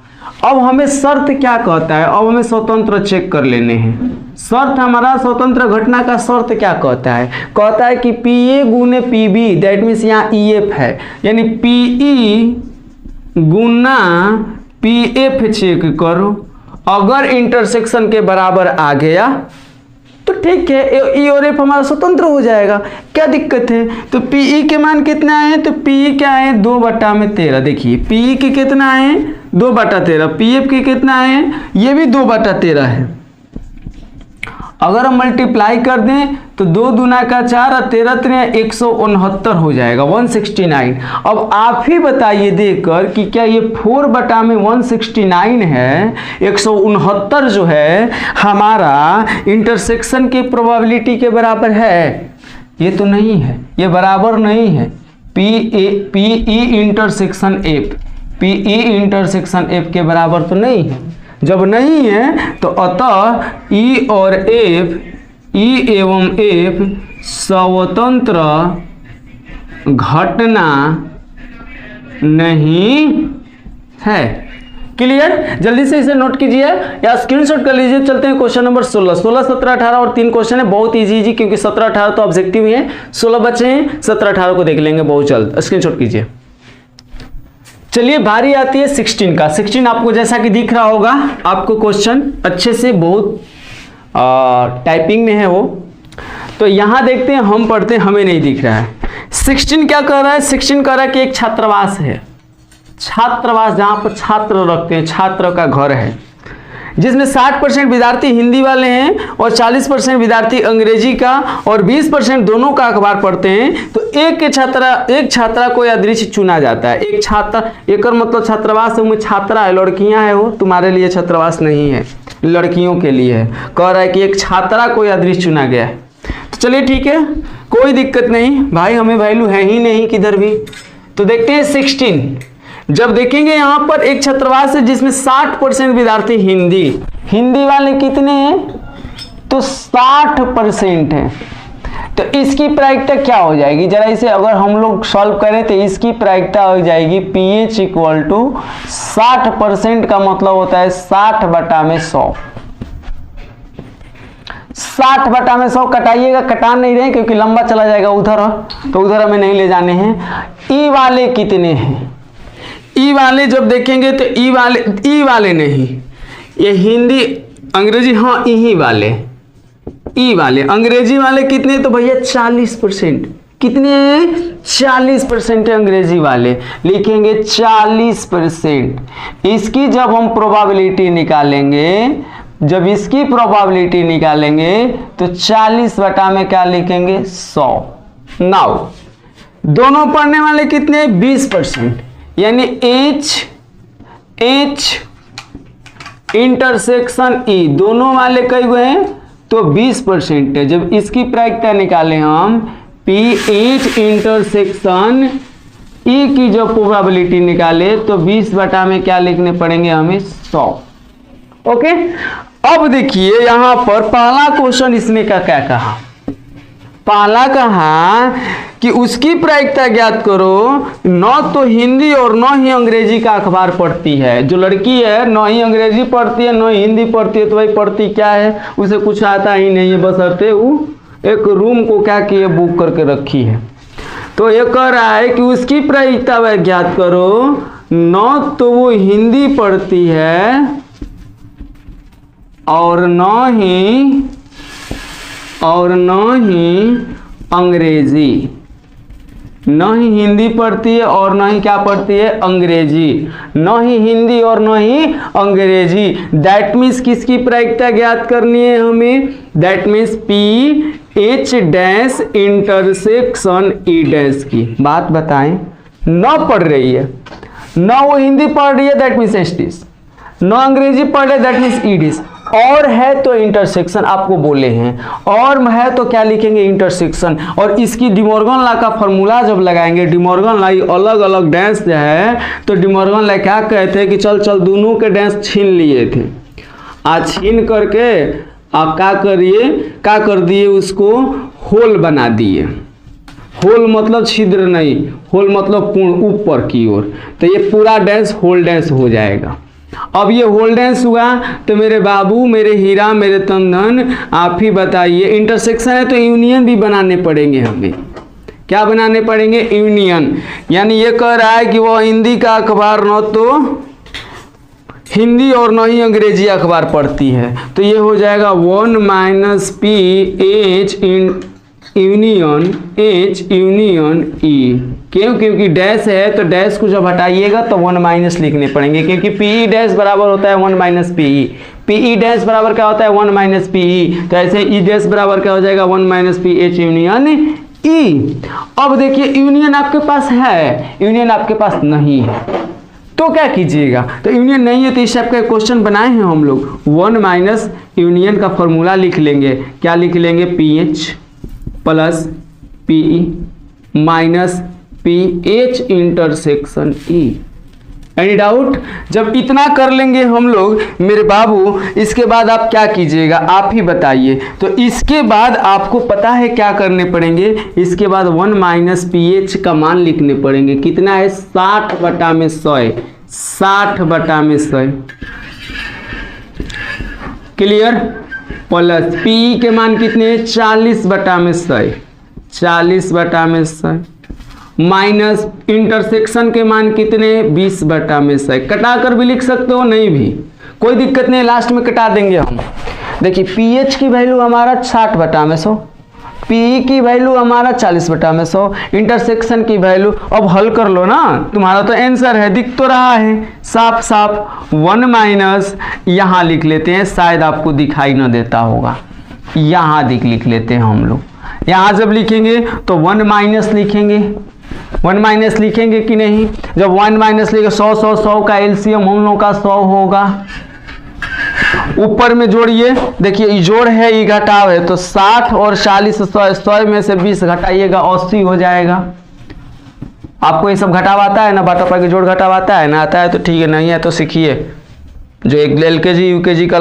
अब हमें शर्त क्या कहता है? अब हमें स्वतंत्र चेक कर लेने हैं। शर्त हमारा स्वतंत्र घटना का शर्त क्या कहता है? कहता है कि PA गुने PB, दैट मीन्स यहाँ EF है, यानी PE गुना PF चेक करो। अगर इंटरसेक्शन के बराबर आ गया तो ठीक है, ई और एफ हमारा स्वतंत्र हो जाएगा। क्या दिक्कत है? तो PE के मान कितना है? तो PE क्या है? 2 बटा में 13। देखिए PE के कितना है? 2 बटा 13। PF के कितना है? ये भी 2 बटा 13 है। अगर हम मल्टीप्लाई कर दें तो 2 दूना का 4 और 13 3 169 हो जाएगा, 169। अब आप ही बताइए देखकर कि क्या ये 4 बटा में 169 है? 169 जो है हमारा इंटरसेक्शन के प्रोबेबिलिटी के बराबर है? ये तो नहीं है, ये बराबर नहीं है। PE intersection F, PE intersection F के बराबर तो नहीं है। जब नहीं है तो अतः ई और एफ, ई एवं एफ स्वतंत्र घटना नहीं है। क्लियर? जल्दी से इसे नोट कीजिए या स्क्रीनशॉट कर लीजिए। चलते हैं क्वेश्चन नंबर 16, 17, 18 और 3 क्वेश्चन है, बहुत इजी क्योंकि 17, 18 तो ऑब्जेक्टिव ही है, 16 बचे हैं, 17, 18 को देख लेंगे बहुत जल्द। स्क्रीनशॉट कीजिए। चलिए बारी आती है 16 का। 16 आपको जैसा कि दिख रहा होगा, आपको क्वेश्चन अच्छे से बहुत टाइपिंग में है वो, तो यहां देखते हैं, हम पढ़ते हैं, हमें नहीं दिख रहा है। 16 क्या कर रहा है? 16 कह रहा है कि एक छात्रावास है, छात्रावास जहां पर छात्र रखते हैं, छात्र का घर है, जिसमें 60% विद्यार्थी हिंदी वाले हैं और 40% विद्यार्थी अंग्रेजी का और 20% दोनों का अखबार पढ़ते हैं। तो एक छात्रा को यादृच्छिक चुना जाता है। एक छात्रा, एक मतलब छात्रावास में छात्रा है, लड़कियां है, वो तुम्हारे लिए छात्रावास नहीं है, लड़कियों के लिए है। कह रहा है कि एक छात्रा को यादृच्छिक चुना गया है। तो चलिए ठीक है, कोई दिक्कत नहीं भाई, हमें वैल्यू है ही नहीं किधर भी। तो देखते हैं 16। जब देखेंगे यहां पर एक छात्रावास है जिसमें 60% विद्यार्थी हिंदी वाले कितने हैं? तो 60% है। तो इसकी प्रायिकता क्या हो जाएगी? जरा इसे अगर हम लोग सॉल्व करें तो इसकी प्रायिकता हो जाएगी पीएच इक्वल टू 60% का मतलब होता है 60/100। 60/100 कटाइएगा, कटा नहीं रहे क्योंकि लंबा चला जाएगा उधर, तो उधर हमें नहीं ले जाने हैं। ई वाले कितने हैं? ई वाले जब देखेंगे तो ई वाले नहीं, ये हिंदी अंग्रेजी, हाँ ई वाले, ई वाले अंग्रेजी वाले कितने? तो भैया 40%। कितने हैं? 40% अंग्रेजी वाले। लिखेंगे 40%। इसकी जब हम प्रोबेबिलिटी निकालेंगे, जब इसकी प्रोबेबिलिटी निकालेंगे तो 40 में क्या लिखेंगे? 100। नाउ दोनों पढ़ने वाले कितने? 20%, यानी H इंटरसेक्शन E, दोनों वाले कई हुए हैं? तो 20% है। जब इसकी प्रायिकता निकालें हम, PH इंटरसेक्शन E की जो प्रोबेबिलिटी निकाले तो 20 में क्या लिखने पड़ेंगे हमें? 100। ओके, अब देखिए यहां पर पहला क्वेश्चन इसने क्या कहा? पहला कहा कि उसकी प्रायिकता ज्ञात करो, न तो हिंदी और न ही अंग्रेजी का अखबार पढ़ती है। जो लड़की है न ही अंग्रेजी पढ़ती है न ही हिंदी पढ़ती है, तो भाई पढ़ती क्या है? उसे कुछ आता ही नहीं है, बशर्ते वो एक रूम को क्या किए, बुक करके रखी है। तो ये कह रहा है कि उसकी प्रायिकता वह ज्ञात करो, न तो वो हिंदी पढ़ती है और न ही अंग्रेजी, न ही हिंदी पढ़ती है और न ही क्या पढ़ती है? अंग्रेजी। न ही हिंदी और न ही अंग्रेजी, दैट मीन्स किसकी प्रायिकता ज्ञात करनी है हमें? That means PH dash intersection E dash की। बात बताएं, न पढ़ रही है, न वो हिंदी पढ़ रही है, दैट मीन्स एसटीस, न अंग्रेजी पढ़ रहे, दैट मीन्स ईडिस, और है तो इंटरसेक्शन आपको बोले हैं, और है तो क्या लिखेंगे? इंटरसेक्शन। और इसकी डिमॉर्गन लॉ का फॉर्मूला जब लगाएंगे, डिमॉर्गन लॉ अलग अलग डैश है, तो डिमॉर्गन लॉ क्या कहते हैं कि चल दोनों के डैश छीन लिए थे, आज छीन करके आप क्या कर दिए, उसको होल बना दिए। होल मतलब छिद्र नहीं, होल मतलब पूर्ण ऊपर की ओर, तो ये पूरा डैश होल डैश हो जाएगा। अब ये होल्डेंस हुआ तो मेरे बाबू, मेरे हीरा, मेरे तनधन, आप ही बताइए, इंटरसेक्शन है तो यूनियन भी बनाने पड़ेंगे हमें। क्या बनाने पड़ेंगे? यूनियन। यानी ये कह रहा है कि वो हिंदी का अखबार न तो हिंदी और न ही अंग्रेजी अखबार पढ़ती है, तो ये हो जाएगा 1 - PH यूनियन E। क्यों? क्योंकि डैश है तो डैश को जब हटाइएगा तो 1 लिखने पड़ेंगे, क्योंकि PE डैश बराबर होता है 1 - PE। PE डैश बराबर क्या होता है? 1 - PE। तो ऐसे E डैश बराबर क्या हो जाएगा? 1 - PH यूनियन E। अब देखिए यूनियन आपके पास है, यूनियन आपके पास नहीं है, तो क्या कीजिएगा? तो यूनियन नहीं है तो इस टाइप का क्वेश्चन बनाए हैं हम लोग। 1 - यूनियन का फॉर्मूला लिख लेंगे। क्या लिख लेंगे? PH plus PE minus PH intersection E। Any doubt? जब इतना कर लेंगे हम लोग मेरे बाबू, इसके बाद आप क्या कीजिएगा आप ही बताइए। तो इसके बाद आपको पता है क्या करने पड़ेंगे, इसके बाद 1 माइनस pH का मान लिखने पड़ेंगे। कितना है? 60/100, 60/100। क्लियर? प्लस पी के मान कितने? 40/100, 40/100 माइनस इंटरसेक्शन के मान कितने? 20/100। कटा कर भी लिख सकते हो, नहीं भी कोई दिक्कत नहीं, लास्ट में कटा देंगे हम। देखिए pH की वैल्यू हमारा 60/100, पी की वैल्यू हमारा 40/100, इंटरसेक्शन की वैल्यू, अब हल कर लो ना, तुम्हारा तो आंसर है, दिख तो रहा है साफ साफ। 1 माइनस यहाँ लिख लेते हैं, शायद आपको दिखाई न देता होगा, यहाँ लिख लेते हैं हम लोग। यहाँ जब लिखेंगे तो 1 माइनस लिखेंगे, 1 माइनस लिखेंगे कि नहीं? जब 1 माइनस लिखेंगे 100 का एलसीएम हम लोग का 100 होगा। ऊपर में जोड़िए, देखिए ये जोड़ है ये घटाव है, तो 60 और 40 100 में से 20 घटाइएगा 80 हो जाएगा। आपको ये सब घटाव आता है ना, बाटा के जोड़ घटाव आता है ना? आता है तो ठीक है, नहीं है तो सीखिए, जो एक LKG UKG का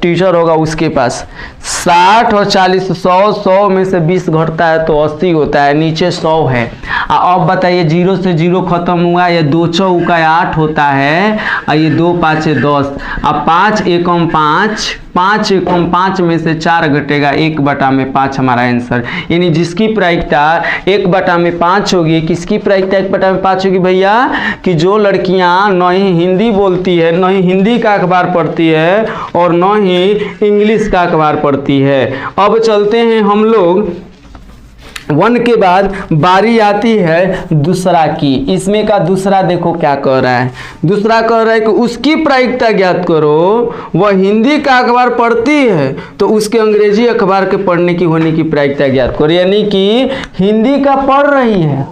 टीचर होगा उसके पास। 60 और 40 100 में से 20 घटता है तो 80 होता है, नीचे 100 है। अब बताइए 0 से 0 खत्म हुआ, ये 2 चौका 8 होता है, और ये 2 5 10, अब 5 एकम 5, 5 एकम 5 में से 4 घटेगा, 1/5 हमारा आंसर। यानी जिसकी प्रायिकता 1/5 होगी, किसकी प्रायिकता 1/5 होगी भैया? कि जो लड़कियां न ही हिंदी बोलती है, न ही हिंदी का अखबार पढ़ती है, और न ही इंग्लिश का अखबार पढ़ती है। अब चलते हैं हम लोग 1 के बाद बारी आती है दूसरा की। इसमें का दूसरा देखो क्या कह रहा है, दूसरा कह रहा है कि उसकी प्रायिकता ज्ञात करो, वह हिंदी का अखबार पढ़ती है तो उसके अंग्रेजी अखबार के पढ़ने की होने की प्रायिकता ज्ञात करो। यानी कि हिंदी का पढ़ रही है,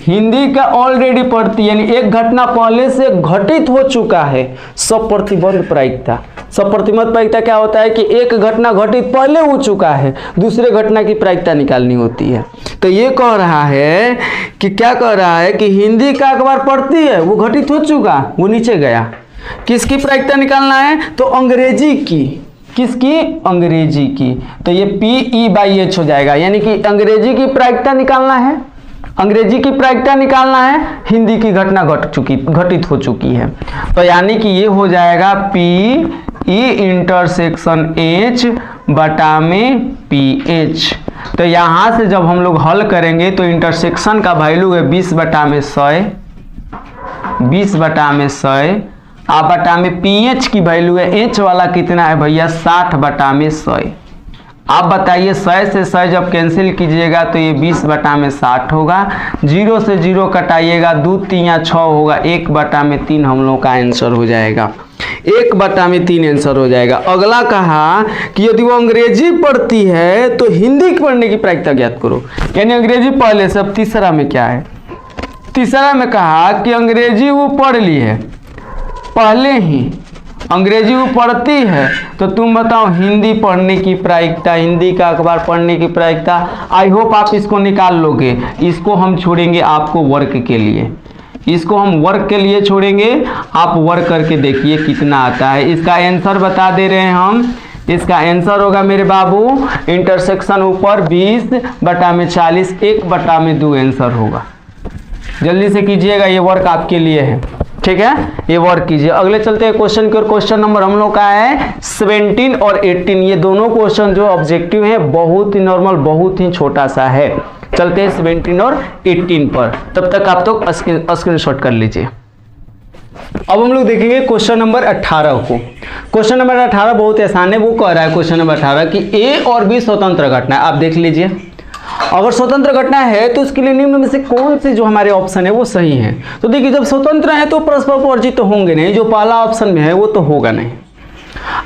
हिंदी का ऑलरेडी पढ़ती है, यानी एक घटना पहले से घटित हो चुका है। सप्रतिबंध प्रायिकता, सप्रतिबंध प्रायिकता क्या होता है कि एक घटना घटित पहले हो चुका है, दूसरे घटना की प्रायिकता निकालनी होती है। तो ये कह रहा है कि क्या कह रहा है कि हिंदी का अखबार पढ़ती है, वो घटित हो चुका, वो नीचे गया। किसकी प्रायिकता निकालना है? तो अंग्रेजी की। किसकी? अंग्रेजी की। तो ये PE/H हो जाएगा, यानी कि अंग्रेजी की प्रायिकता निकालना है, अंग्रेजी की प्रायिकता निकालना है, हिंदी की घटना घटित हो चुकी है। तो यानी कि ये हो जाएगा PE इंटरसेक्शन H बटा में PH। तो यहाँ से जब हम लोग हल करेंगे तो इंटरसेक्शन का वैल्यू है 20/100, 20/100, आ बटा में PH की वैल्यू है, H वाला कितना है भैया? 60/100। आप बताइए 100 से 100 जब कैंसिल कीजिएगा तो ये 20/60 होगा, 0 से 0 कटाइएगा, 2 3 6 होगा, 1/3 हम लोग का आंसर हो जाएगा, 1/3 आंसर हो जाएगा। अगला कहा कि यदि वो अंग्रेजी पढ़ती है तो हिंदी पढ़ने की प्रायिकता ज्ञात करो, यानी अंग्रेजी पहले से। अब तीसरा में क्या है? तीसरा में कहा कि अंग्रेजी वो पढ़ ली है, पहले ही अंग्रेजी वो पढ़ती है, तो तुम बताओ हिंदी पढ़ने की प्रायिकता, हिंदी का अखबार पढ़ने की प्रायिकता। आई होप आप इसको निकाल लोगे। इसको हम छोड़ेंगे आपको वर्क के लिए, इसको हम वर्क के लिए छोड़ेंगे, आप वर्क करके देखिए कितना आता है। इसका आंसर बता दे रहे हैं हम, इसका आंसर होगा मेरे बाबू इंटरसेक्शन ऊपर 20/40, 1/2 आंसर होगा। जल्दी से कीजिएगा, ये वर्क आपके लिए है, ठीक है? ये वर्क कीजिए। अगले चलते हैं क्वेश्चन की ओर। क्वेश्चन नंबर हम लोग का है 17 और 18। ये दोनों क्वेश्चन जो ऑब्जेक्टिव है बहुत ही नॉर्मल, बहुत ही छोटा सा है। चलते हैं 17 और 18 पर, तब तक आप तो स्क्रीनशॉट कर लीजिए। अब हम लोग देखेंगे क्वेश्चन नंबर 18 को। क्वेश्चन नंबर 18 बहुत आसान है। वो कह रहा है क्वेश्चन नंबर 18 कि A और B स्वतंत्र घटना है। आप देख लीजिए, अगर स्वतंत्र घटना है तो उसके लिए निम्न में से कौन से जो हमारे ऑप्शन है वो सही है। तो देखिए जब स्वतंत्र है तो परस्पर वर्जित तो होंगे नहीं, जो पहला ऑप्शन में है वो तो होगा नहीं।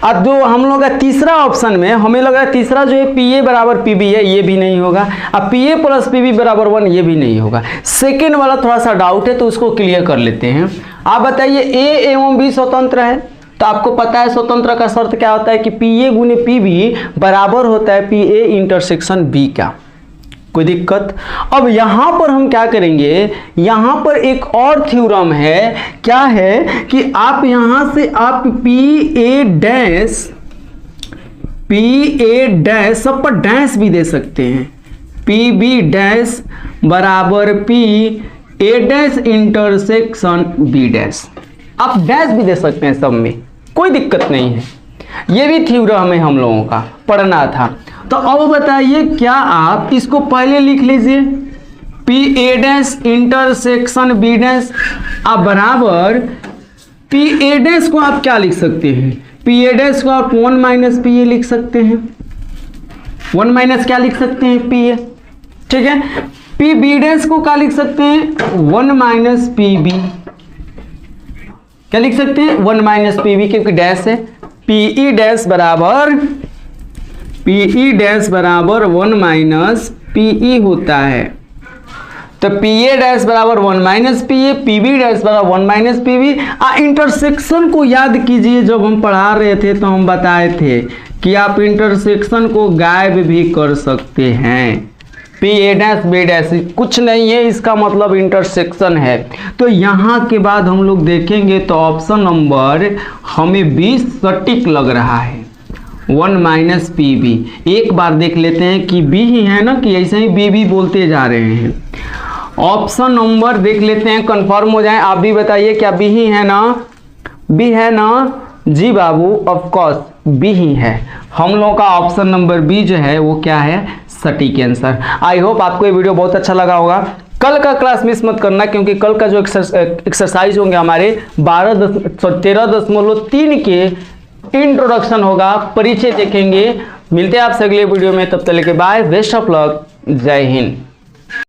अब जो हम लोग का तीसरा ऑप्शन में हमें लग रहा है तीसरा जो है PA = PB है, ये भी नहीं होगा। अब PA + PB = 1, ये भी नहीं होगा। सेकेंड वाला थोड़ा सा डाउट है तो उसको क्लियर कर लेते हैं। आप बताइए A एवं B स्वतंत्र है, तो आपको पता है स्वतंत्र का शर्त क्या होता है कि PA × PB बराबर होता है PA इंटरसेक्शन B का। कोई दिक्कत। अब यहां पर हम क्या करेंगे, यहां पर एक और थ्योरम है, क्या है कि आप यहां से आप पी ए डैश सब पर डैश भी दे सकते हैं, पी बी डैश बराबर P A dash intersection B dash, आप डैश भी दे सकते हैं सब में, कोई दिक्कत नहीं है। ये भी थ्योरम है हम लोगों का पढ़ना था। तो अब बताइए, क्या आप इसको पहले लिख लीजिए, P A dash intersection B dash आप बराबर पी ए डैश को आप क्या लिख सकते हैं, पी ए डैश को आप 1 माइनस पी ए लिख सकते हैं, 1 माइनस क्या लिख सकते हैं, पी ए, ठीक है। पी बी डैश को क्या लिख सकते हैं, 1 माइनस पी बी, क्या लिख सकते हैं, 1 माइनस पी बी, क्योंकि डैश है। पीई डैश बराबर 1 माइनस पीई होता है, तो पी ए डैश बराबर 1 minus P A, P B dash बराबर 1 माइनस पी बी। इंटरसेक्शन को याद कीजिए, जब हम पढ़ा रहे थे तो हम बताए थे कि आप इंटरसेक्शन को गायब भी कर सकते हैं, P A dash B dash कुछ नहीं है, इसका मतलब इंटरसेक्शन है। तो यहाँ के बाद हम लोग देखेंगे तो ऑप्शन नंबर हमें 20 सटीक लग रहा है, 1 माइनस पी बी। एक बार देख लेते हैं कि बी ही है ना, कि ऐसे ही बी बी बोलते जा रहे हैं। ऑप्शन नंबर देख लेते हैं, कंफर्म हो जाए, आप भी बताइए क्या बी ही है ना, बी है ना जी बाबू, ऑफ कोर्स बी ही है। हम लोगों का ऑप्शन नंबर बी जो है वो क्या है, सटीक आंसर। आई होप आपको ये वीडियो बहुत अच्छा लगा होगा। कल का क्लास मिस मत करना, क्योंकि कल का जो एक्सरसाइज होंगे हमारे 13.3 के इंट्रोडक्शन होगा, परिचय देखेंगे। मिलते हैं आपसे अगले वीडियो में, तब तक के बाय, बेस्ट ऑफ लक, जय हिंद।